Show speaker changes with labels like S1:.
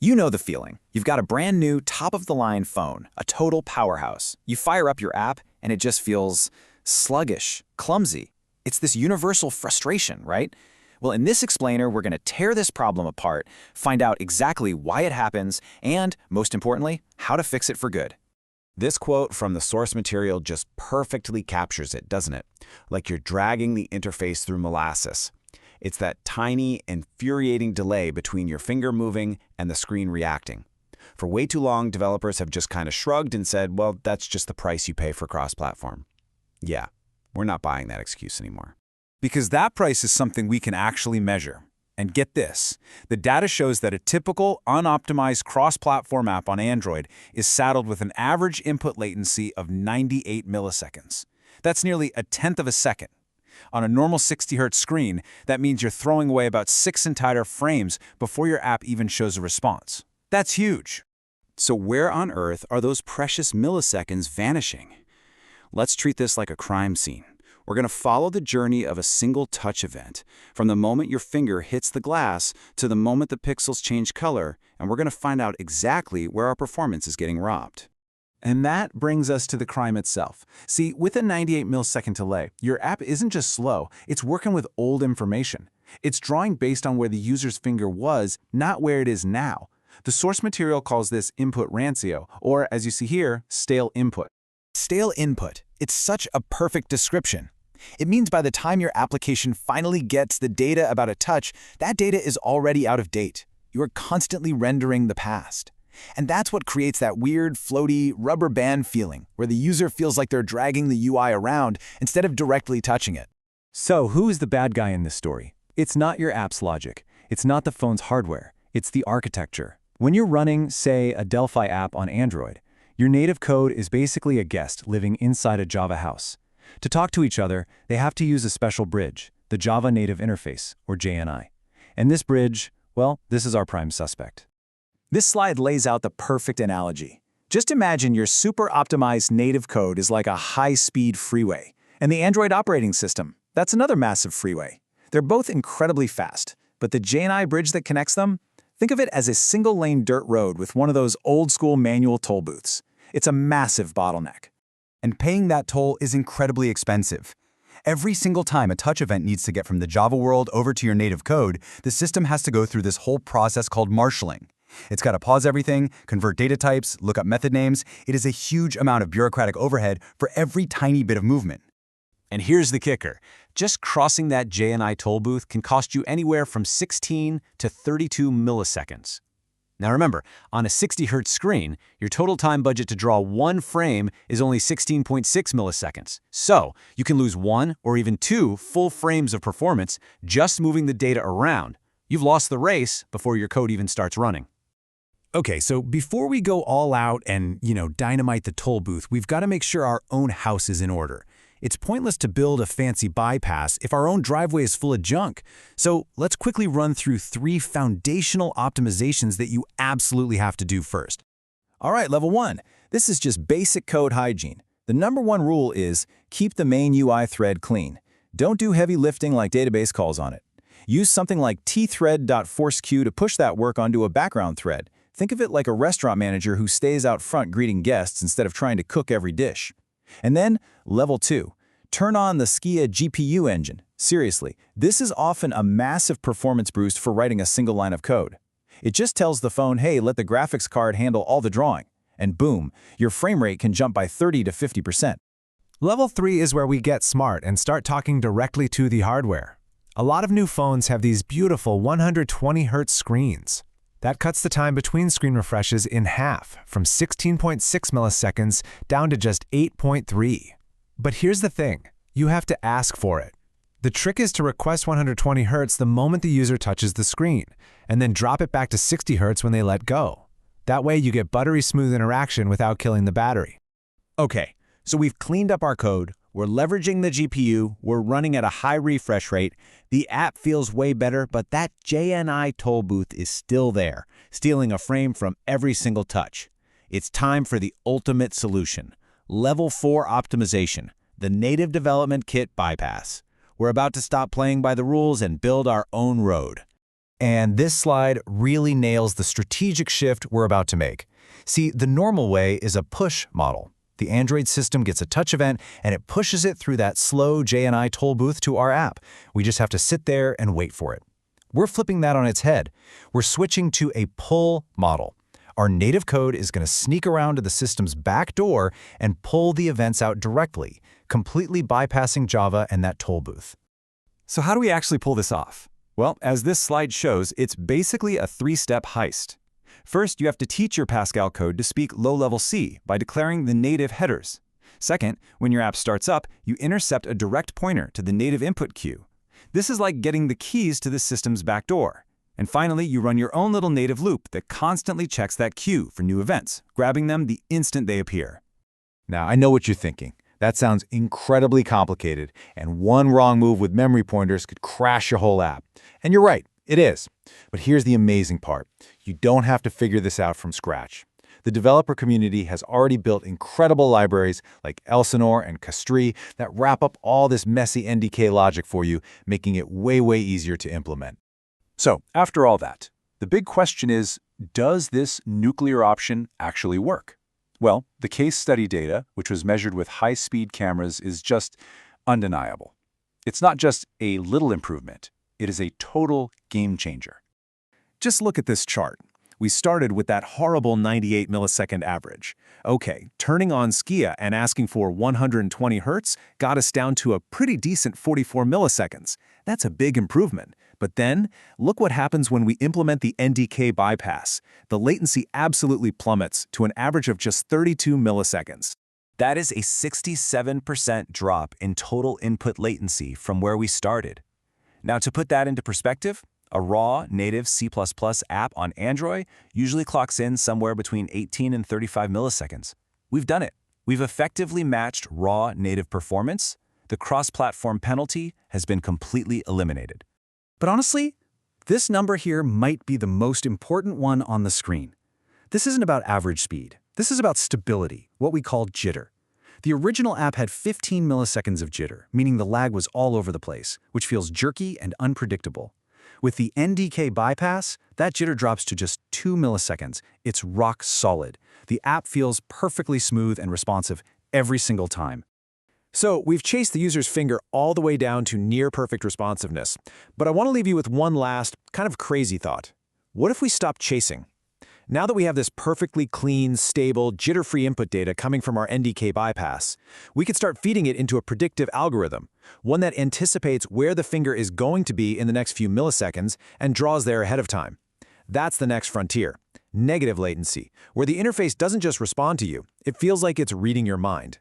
S1: You know the feeling. You've got a brand new, top-of-the-line phone, a total powerhouse. You fire up your app, and it just feels sluggish, clumsy. It's this universal frustration, right? Well, in this explainer, we're going to tear this problem apart, find out exactly why it happens, and, most importantly, how to fix it for good.
S2: This quote from the source material just perfectly captures it, doesn't it? Like you're dragging the interface through molasses. It's that tiny, infuriating delay between your finger moving and the screen reacting. For way too long, developers have just kind of shrugged and said, well, that's just the price you pay for cross-platform. Yeah, we're not buying that excuse anymore.
S3: Because that price is something we can actually measure. And get this, the data shows that a typical, unoptimized cross-platform app on Android is saddled with an average input latency of 98 milliseconds. That's nearly a tenth of a second. On a normal 60 Hz screen, that means you're throwing away about 6 entire frames before your app even shows a response. That's huge.
S2: So where on earth are those precious milliseconds vanishing? Let's treat this like a crime scene. We're going to follow the journey of a single touch event, from the moment your finger hits the glass to the moment the pixels change color, and we're going to find out exactly where our performance is getting robbed.
S3: And that brings us to the crime itself. See, with a 98 millisecond delay, your app isn't just slow, it's working with old information. It's drawing based on where the user's finger was, not where it is now. The source material calls this input rancio, or as you see here, stale input.
S1: Stale input. It's such a perfect description. It means by the time your application finally gets the data about a touch, that data is already out of date. You are constantly rendering the past. And that's what creates that weird, floaty, rubber band feeling, where the user feels like they're dragging the UI around instead of directly touching it.
S4: So who's the bad guy in this story? It's not your app's logic. It's not the phone's hardware. It's the architecture. When you're running, say, a Delphi app on Android, your native code is basically a guest living inside a Java house. To talk to each other, they have to use a special bridge, the Java Native Interface, or JNI. And this bridge, well, this is our prime suspect.
S1: This slide lays out the perfect analogy. Just imagine your super optimized native code is like a high-speed freeway, and the Android operating system, that's another massive freeway. They're both incredibly fast, but the JNI bridge that connects them, think of it as a single-lane dirt road with one of those old-school manual toll booths. It's a massive bottleneck.
S5: And paying that toll is incredibly expensive. Every single time a touch event needs to get from the Java world over to your native code, the system has to go through this whole process called marshalling. It's got to pause everything, convert data types, look up method names. It is a huge amount of bureaucratic overhead for every tiny bit of movement.
S2: And here's the kicker. Just crossing that JNI toll booth can cost you anywhere from 16 to 32 milliseconds. Now remember, on a 60 Hz screen, your total time budget to draw one frame is only 16.6 milliseconds. So you can lose 1 or even 2 full frames of performance just moving the data around. You've lost the race before your code even starts running.
S3: Okay, so before we go all out and, dynamite the toll booth, we've got to make sure our own house is in order. It's pointless to build a fancy bypass if our own driveway is full of junk. So let's quickly run through 3 foundational optimizations that you absolutely have to do first.
S1: All right, level 1. This is just basic code hygiene. The #1 rule is keep the main UI thread clean. Don't do heavy lifting like database calls on it. Use something like tthread.forceQ to push that work onto a background thread. Think of it like a restaurant manager who stays out front greeting guests instead of trying to cook every dish. And then, level 2, turn on the Skia GPU engine. Seriously, this is often a massive performance boost for writing a single line of code. It just tells the phone, hey, let the graphics card handle all the drawing. And boom, your frame rate can jump by 30 to 50%.
S6: Level 3 is where we get smart and start talking directly to the hardware. A lot of new phones have these beautiful 120 Hz screens. That cuts the time between screen refreshes in half, from 16.6 milliseconds down to just 8.3. But here's the thing, you have to ask for it. The trick is to request 120 Hz the moment the user touches the screen, and then drop it back to 60 Hz when they let go. That way you get buttery smooth interaction without killing the battery.
S2: Okay, so we've cleaned up our code, we're leveraging the GPU, we're running at a high refresh rate, the app feels way better, but that JNI toll booth is still there, stealing a frame from every single touch. It's time for the ultimate solution. Level 4 optimization, the native development kit bypass. We're about to stop playing by the rules and build our own road.
S5: And this slide really nails the strategic shift we're about to make. See, the normal way is a push model. The Android system gets a touch event and it pushes it through that slow JNI toll booth to our app. We just have to sit there and wait for it. We're flipping that on its head. We're switching to a pull model. Our native code is going to sneak around to the system's back door and pull the events out directly, completely bypassing Java and that toll booth.
S4: So how do we actually pull this off? Well, as this slide shows, it's basically a three-step heist. First, you have to teach your Pascal code to speak low-level C by declaring the native headers. Second, when your app starts up, you intercept a direct pointer to the native input queue. This is like getting the keys to the system's back door. And finally, you run your own little native loop that constantly checks that queue for new events, grabbing them the instant they appear.
S3: Now, I know what you're thinking. That sounds incredibly complicated, and one wrong move with memory pointers could crash your whole app. And you're right, it is. But here's the amazing part. You don't have to figure this out from scratch. The developer community has already built incredible libraries like Elsinore and Castries that wrap up all this messy NDK logic for you, making it way easier to implement.
S1: So, after all that, the big question is, does this nuclear option actually work? Well, the case study data, which was measured with high-speed cameras, is just undeniable. It's not just a little improvement, it is a total game changer. Just look at this chart. We started with that horrible 98 millisecond average. Okay, turning on Skia and asking for 120 Hz got us down to a pretty decent 44 milliseconds. That's a big improvement. But then, look what happens when we implement the NDK bypass. The latency absolutely plummets to an average of just 32 milliseconds.
S2: That is a 67% drop in total input latency from where we started. Now, to put that into perspective, a raw native C++ app on Android usually clocks in somewhere between 18 and 35 milliseconds. We've done it. We've effectively matched raw native performance. The cross-platform penalty has been completely eliminated.
S7: But honestly, this number here might be the most important one on the screen. This isn't about average speed. This is about stability, what we call jitter. The original app had 15 milliseconds of jitter, meaning the lag was all over the place, which feels jerky and unpredictable. With the NDK bypass, that jitter drops to just 2 milliseconds. It's rock solid. The app feels perfectly smooth and responsive every single time.
S4: So we've chased the user's finger all the way down to near-perfect responsiveness. But I want to leave you with one last, kind of crazy thought. What if we stop chasing? Now that we have this perfectly clean, stable, jitter-free input data coming from our NDK bypass, we could start feeding it into a predictive algorithm, one that anticipates where the finger is going to be in the next few milliseconds and draws there ahead of time. That's the next frontier, negative latency, where the interface doesn't just respond to you, it feels like it's reading your mind.